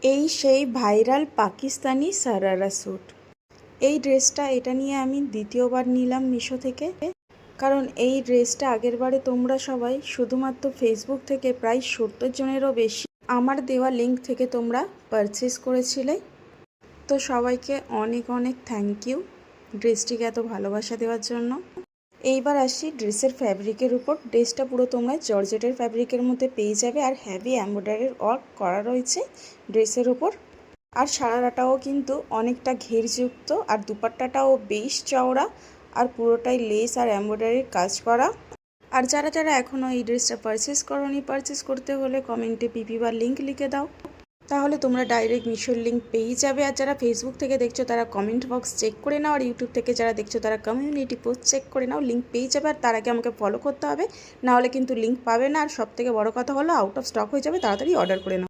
এই সেই viral Pakistani sharara sweet. এই ড্রেসটা নিয়ে আমি দ্বিতীয়বার নিলাম মিশো থেকে। কারণ এই ড্রেসটা আগের বারে তোমরা সবাই শুধুমাত্র ফেসবুক থেকে প্রায় 70 জনেরও বেশি আমার দেওয়া লিঙ্ক থেকে তোমরা পারচেস করেছিলে। তো সবাইকে অনেক অনেক থ্যাংক ইউ ড্রেসটিকে এত ভালোবাসা দেওয়ার জন্য। এইবার আসি ড্রেসের ফ্যাব্রিকের উপর। ড্রেসটা পুরো তোমরা জর্জেটের ফ্যাব্রিকের মধ্যে পেয়ে যাবে, আর হেভি এমব্রয়ডারির ওয়ার্ক করা রয়েছে ড্রেসের উপর। আর সারারাটাও কিন্তু অনেকটা ঘেরযুক্ত, আর দুপাট্টাটাও বেশ চওড়া, আর পুরোটাই লেস আর এমব্রয়ডারির কাজ করা। আর যারা যারা এখনও এই ড্রেসটা পারচেস করোনি, পারচেস করতে হলে কমেন্টে পিপি বা লিঙ্ক লিখে দাও, তাহলে তোমরা ডাইরেক্ট মিশোর লিঙ্ক পেয়ে যাবে। আর যারা ফেসবুক থেকে দেখছো তারা কমেন্ট বক্স চেক করে নাও, আর ইউটিউব থেকে যারা দেখছো তারা কমিউনিটি পোস্ট চেক করে নাও, লিঙ্ক পেয়ে যাবে। আর তার আগে আমাকে ফলো করতে হবে, নাহলে কিন্তু লিঙ্ক পাবে না। আর সবথেকে বড় কথা হলো আউট অফ স্টক হয়ে যাবে, তাড়াতাড়ি অর্ডার করে নাও।